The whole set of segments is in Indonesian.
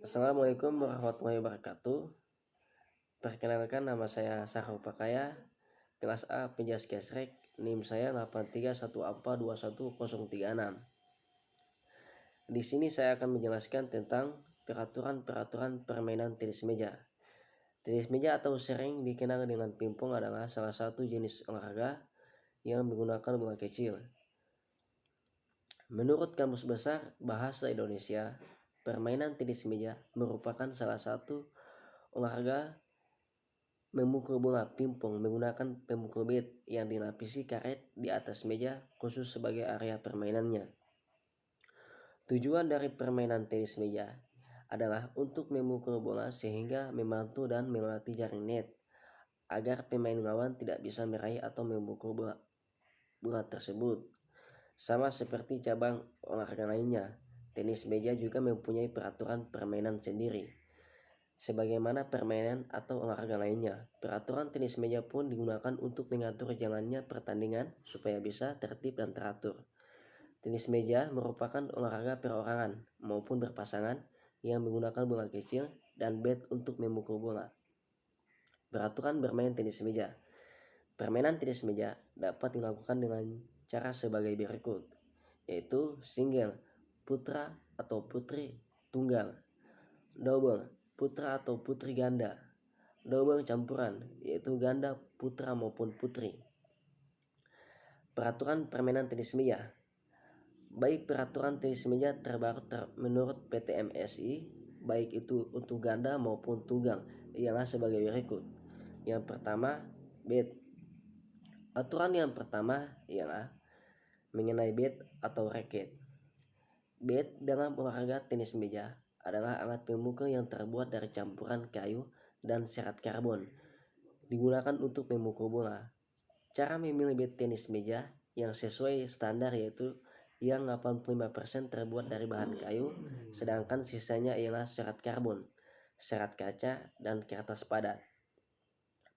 Assalamualaikum warahmatullahi wabarakatuh. Perkenalkan, nama saya Sarul Pakaya, kelas A Penjas Gesrek, NIM saya 831421036. Di sini saya akan menjelaskan tentang peraturan permainan tenis meja. Tenis meja atau sering dikenal dengan pingpong adalah salah satu jenis olahraga yang menggunakan bola kecil. Menurut Kamus Besar Bahasa Indonesia, permainan tenis meja merupakan salah satu olahraga memukul bola pingpong menggunakan pemukul bat yang dilapisi karet di atas meja khusus sebagai area permainannya. Tujuan dari permainan tenis meja adalah untuk memukul bola sehingga membantu dan melatih jaring net agar pemain lawan tidak bisa meraih atau memukul bola tersebut. Sama seperti cabang olahraga lainnya, tenis meja juga mempunyai peraturan permainan sendiri. Sebagaimana permainan atau olahraga lainnya, peraturan tenis meja pun digunakan untuk mengatur jalannya pertandingan supaya bisa tertib dan teratur. Tenis meja merupakan olahraga perorangan maupun berpasangan yang menggunakan bola kecil dan bat untuk memukul bola. Peraturan bermain tenis meja. Permainan tenis meja dapat dilakukan dengan cara sebagai berikut, yaitu single, putra atau putri, tunggal, double, putra atau putri ganda, double campuran, yaitu ganda putra maupun putri. Peraturan permainan tenis meja. Baik peraturan tenis meja terbaru menurut PT MSI, baik itu untuk ganda maupun tunggal, ialah sebagai berikut. Yang pertama, bat. Aturan yang pertama ialah mengenai bat atau raket. Bat dalam olahraga tenis meja adalah alat pemukul yang terbuat dari campuran kayu dan serat karbon, digunakan untuk memukul bola. Cara memilih bat tenis meja yang sesuai standar yaitu yang 85% terbuat dari bahan kayu, sedangkan sisanya ialah serat karbon, serat kaca, dan kertas padat.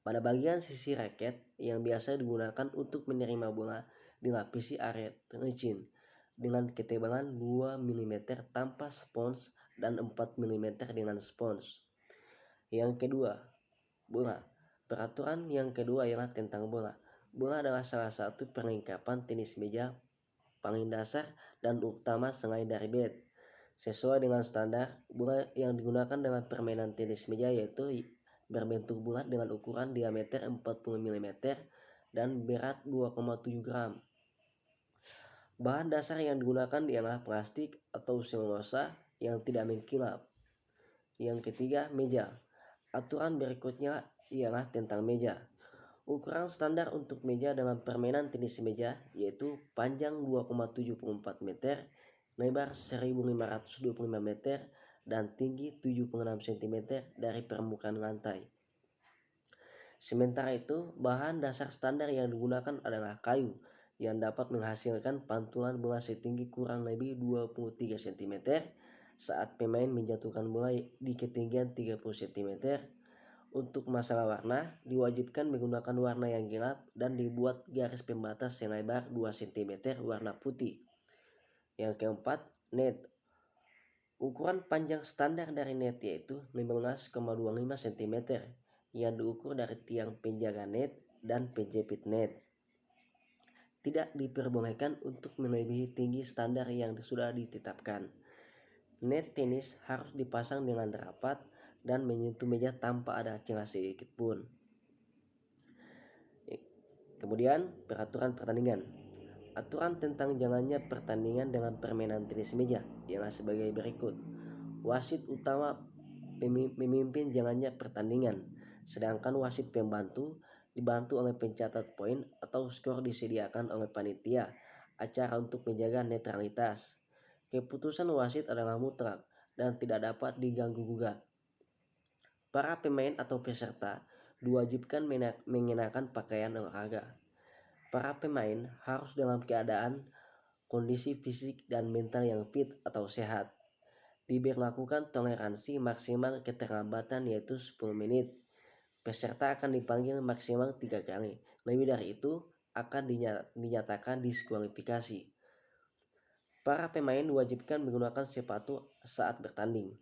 Pada bagian sisi raket yang biasa digunakan untuk menerima bola dilapisi aret licin dengan ketebalan 2 mm tanpa spons dan 4 mm dengan spons. Yang kedua, bola. Peraturan yang kedua ialah tentang bola. Bola adalah salah satu perlengkapan tenis meja paling dasar dan utama selain dari bat. Sesuai dengan standar, bola yang digunakan dalam permainan tenis meja yaitu berbentuk bulat dengan ukuran diameter 40 mm dan berat 2,7 gram. Bahan dasar yang digunakan ialah plastik atau selulosa yang tidak mengkilap. Yang ketiga, meja. Aturan berikutnya ialah tentang meja. Ukuran standar untuk meja dalam permainan tenis meja yaitu panjang 2,74 meter, lebar 1525 meter, dan tinggi 76 cm dari permukaan lantai. Sementara itu, bahan dasar standar yang digunakan adalah kayu yang dapat menghasilkan pantulan bola setinggi kurang lebih 23 cm saat pemain menjatuhkan bola di ketinggian 30 cm. Untuk masalah warna, diwajibkan menggunakan warna yang gelap dan dibuat garis pembatas selebar 2 cm warna putih. Yang keempat, net. Ukuran panjang standar dari net yaitu 15,25 cm yang diukur dari tiang penjaga net dan penjepit net. Tidak diperbolehkan untuk melebihi tinggi standar yang sudah ditetapkan. Net tenis harus dipasang dengan rapat dan menyentuh meja tanpa ada celah sedikit pun. Kemudian, peraturan pertandingan. Aturan tentang jalannya pertandingan dalam permainan tenis meja ialah sebagai berikut. Wasit utama memimpin jalannya pertandingan, sedangkan wasit pembantu dibantu oleh pencatat poin atau skor disediakan oleh panitia acara untuk menjaga netralitas. Keputusan wasit adalah mutlak dan tidak dapat diganggu-gugat. Para pemain atau peserta diwajibkan mengenakan pakaian olahraga. Para pemain harus dalam keadaan kondisi fisik dan mental yang fit atau sehat. Diberlakukan toleransi maksimal keterlambatan yaitu 10 menit. Peserta akan dipanggil maksimal 3 kali. Lebih dari itu akan dinyatakan diskualifikasi. Para pemain diwajibkan menggunakan sepatu saat bertanding.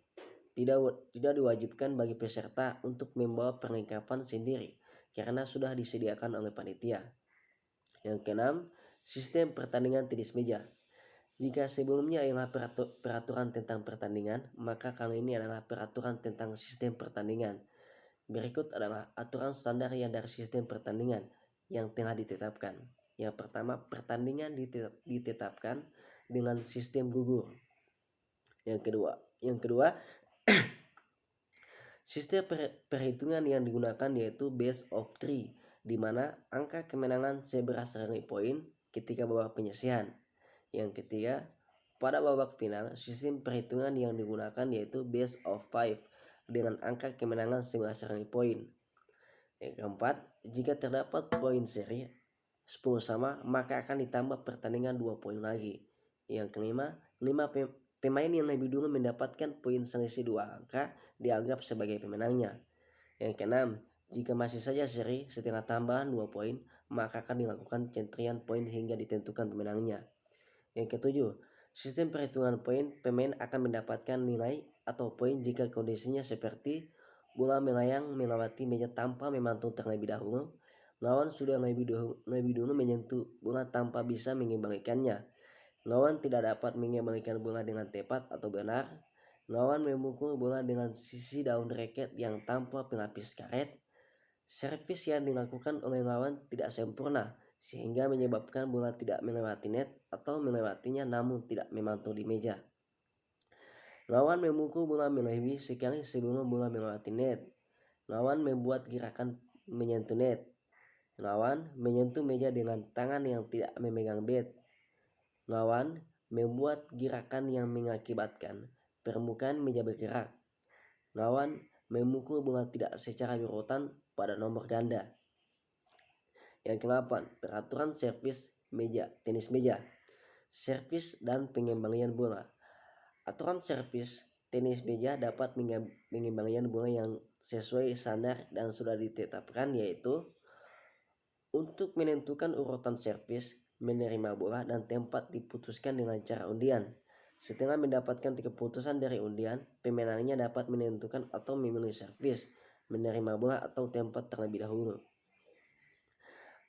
tidak diwajibkan bagi peserta untuk membawa perlengkapan sendiri karena sudah disediakan oleh panitia. Yang keenam, sistem pertandingan tenis meja. Jika sebelumnya adalah peraturan tentang pertandingan, maka kali ini adalah peraturan tentang sistem pertandingan. Berikut adalah aturan standar yang dari sistem pertandingan yang telah ditetapkan. Yang pertama, pertandingan ditetapkan dengan sistem gugur. Yang kedua, sistem perhitungan yang digunakan yaitu best of 3, di mana angka kemenangan berdasarkan poin ketika babak penyisihan. Yang ketiga, pada babak final, sistem perhitungan yang digunakan yaitu best of 5 dengan angka kemenangan berdasarkan poin. Yang keempat, jika terdapat poin seri 10 sama, maka akan ditambah pertandingan 2 poin lagi. Yang kelima, 5 pemain yang lebih dulu mendapatkan poin selisih 2 angka dianggap sebagai pemenangnya. Yang keenam, jika masih saja seri setelah tambahan 2 poin, maka akan dilakukan centrian poin hingga ditentukan pemenangnya. Yang ketujuh, sistem perhitungan poin, pemain akan mendapatkan nilai atau poin jika kondisinya seperti bola melayang melewati meja tanpa memantul terlebih dahulu, lawan sudah lebih dulu menyentuh bola tanpa bisa mengembalikannya, lawan tidak dapat mengembalikan bola dengan tepat atau benar, lawan memukul bola dengan sisi daun raket yang tanpa pelapis karet, servis yang dilakukan oleh lawan tidak sempurna sehingga menyebabkan bola tidak melewati net atau melewatinya namun tidak memantul di meja. Lawan memukul bola melebihi sekali sebelum bola melewati net. Lawan membuat gerakan menyentuh net. Lawan menyentuh meja dengan tangan yang tidak memegang bat. Lawan membuat gerakan yang mengakibatkan permukaan meja bergerak. Lawan memukul bola tidak secara berurutan pada nomor ganda. Yang ke-8, peraturan servis tenis meja, servis dan pengembalian bola. Aturan servis tenis meja dapat pengembalian bola yang sesuai standar dan sudah ditetapkan, yaitu untuk menentukan urutan servis, menerima bola dan tempat diputuskan dengan cara undian. Setelah mendapatkan keputusan dari undian, pemenangnya dapat menentukan atau memilih servis, menerima bola atau tempat terlebih dahulu.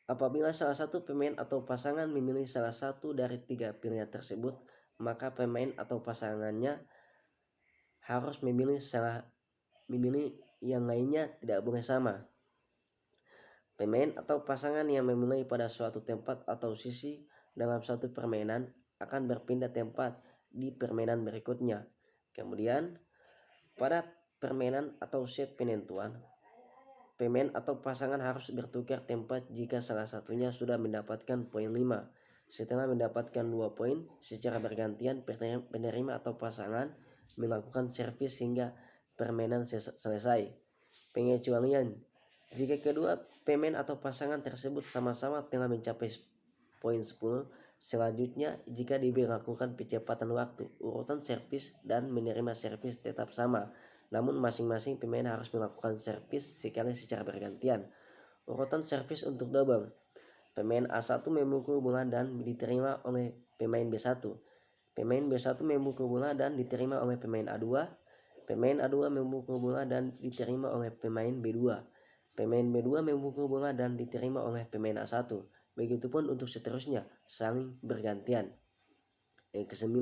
Apabila salah satu pemain atau pasangan memilih salah satu dari 3 pilihan tersebut, maka pemain atau pasangannya harus memilih yang lainnya tidak boleh sama. Pemain atau pasangan yang memilih pada suatu tempat atau sisi dalam suatu permainan akan berpindah tempat di permainan berikutnya. Kemudian, pada permainan atau set penentuan, pemain atau pasangan harus bertukar tempat jika salah satunya sudah mendapatkan poin 5. Setelah mendapatkan 2 poin, secara bergantian penerima atau pasangan melakukan servis hingga permainan selesai. Pengecualian, jika kedua pemain atau pasangan tersebut sama-sama telah mencapai poin 10, selanjutnya jika diberlakukan percepatan waktu, urutan servis dan menerima servis tetap sama, namun masing-masing pemain harus melakukan servis sekali secara bergantian. Urutan servis untuk double, pemain A1 memukul bola dan diterima oleh pemain B1. Pemain B1 memukul bola dan diterima oleh pemain A2. Pemain A2 memukul bola dan diterima oleh pemain B2. Pemain B2 memukul bola dan diterima oleh pemain A1. Begitupun untuk seterusnya, saling bergantian. Yang ke-9,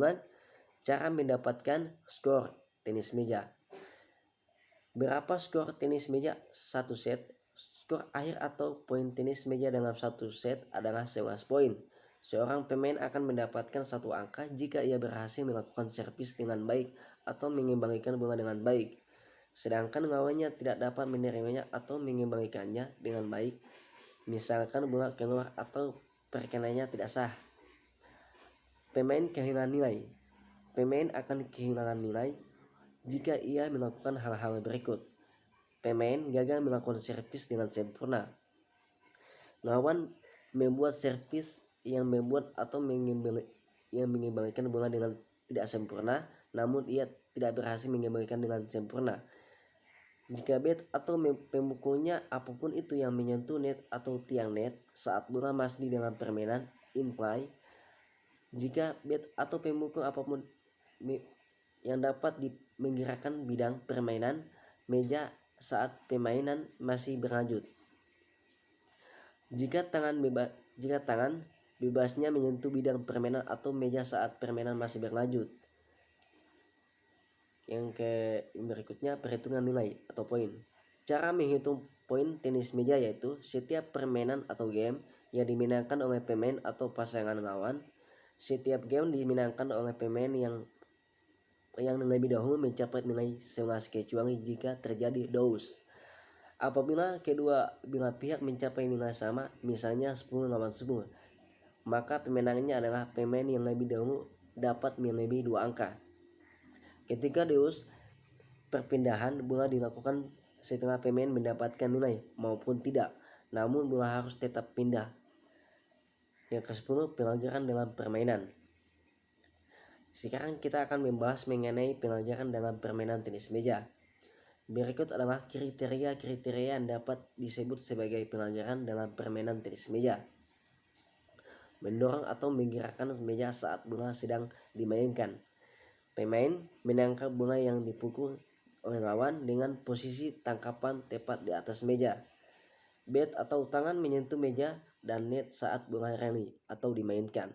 cara mendapatkan skor tenis meja. Berapa skor tenis meja satu set? Skor akhir atau poin tenis meja dalam satu set adalah 11 poin. Seorang pemain akan mendapatkan 1 angka jika ia berhasil melakukan servis dengan baik atau mengembalikan bola dengan baik, sedangkan lawannya tidak dapat menerimanya atau mengembalikannya dengan baik, misalkan bola keluar atau perkenannya tidak sah. Pemain kehilangan nilai. Pemain akan kehilangan nilai jika ia melakukan hal-hal berikut. Pemain gagal melakukan servis dengan sempurna. Lawan membuat servis yang membuat atau mengembalikan bola dengan tidak sempurna, namun ia tidak berhasil mengembalikan dengan sempurna. Jika bat atau pemukulnya apapun itu yang menyentuh net atau tiang net saat bola masih di dalam permainan in play, jika bat atau pemukul apapun yang dapat menggerakkan bidang permainan meja saat permainan masih berlanjut. Jika tangan bebasnya menyentuh bidang permainan atau meja saat permainan masih berlanjut. Yang berikutnya perhitungan nilai atau poin. Cara menghitung poin tenis meja yaitu setiap permainan atau game yang dimenangkan oleh pemain atau pasangan lawan. Setiap game dimenangkan oleh pemain yang lebih dahulu mencapai nilai 11 kecuali jika terjadi dous. Apabila bila pihak mencapai nilai sama, misalnya 10 lawan 10, maka pemenangnya adalah pemain yang lebih dahulu dapat melebihi 2 angka. Ketika deus, perpindahan bola dilakukan setelah pemain mendapatkan nilai maupun tidak, namun bola harus tetap pindah. Yang ke-10, pelajaran dalam permainan. Sekarang kita akan membahas mengenai pelajaran dalam permainan tenis meja. Berikut adalah kriteria-kriteria yang dapat disebut sebagai pelajaran dalam permainan tenis meja. Mendorong atau menggerakkan meja saat bola sedang dimainkan. Pemain menangkap bola yang dipukul oleh lawan dengan posisi tangkapan tepat di atas meja. Bat atau tangan menyentuh meja dan net saat bola rally atau dimainkan.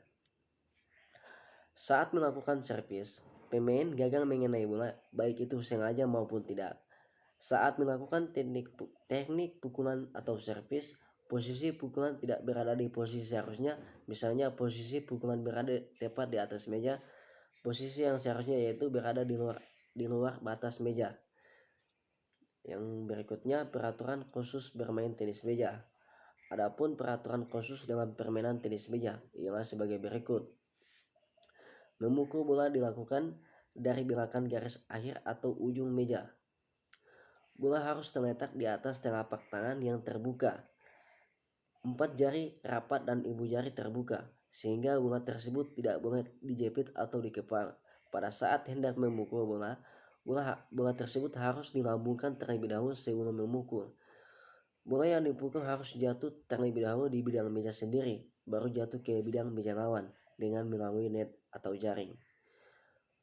Saat melakukan servis, pemain gagal mengenai bola baik itu sengaja maupun tidak. Saat melakukan teknik pukulan atau servis, posisi pukulan tidak berada di posisi seharusnya, misalnya posisi pukulan berada tepat di atas meja, posisi yang seharusnya yaitu berada di luar batas meja. Yang berikutnya peraturan khusus bermain tenis meja. Adapun peraturan khusus dalam permainan tenis meja ialah sebagai berikut. Memukul bola dilakukan dari belakang garis akhir atau ujung meja. Bola harus terletak di atas telapak tangan yang terbuka. 4 jari rapat dan ibu jari terbuka, sehingga bola tersebut tidak boleh dijepit atau dikepal. Pada saat hendak memukul bola tersebut harus dilambungkan terlebih dahulu sebelum memukul. Bola yang dipukul harus jatuh terlebih dahulu di bidang meja sendiri, baru jatuh ke bidang meja lawan dengan melalui net atau jaring.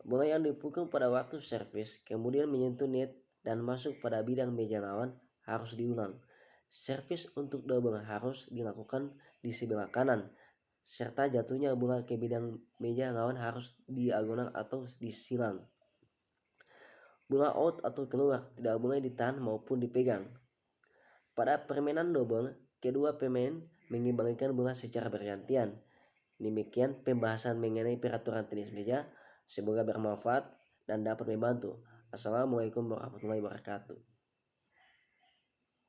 Bola yang dipukul pada waktu servis kemudian menyentuh net dan masuk pada bidang meja lawan harus diulang. Servis untuk double harus dilakukan di sebelah kanan, serta jatuhnya bola ke bidang meja lawan harus diagonal atau disilang. Bola out atau keluar tidak boleh ditahan maupun dipegang. Pada permainan double, kedua pemain mengembalikan bola secara bergantian. Demikian pembahasan mengenai peraturan tenis meja. Semoga bermanfaat dan dapat membantu. Assalamualaikum warahmatullahi wabarakatuh.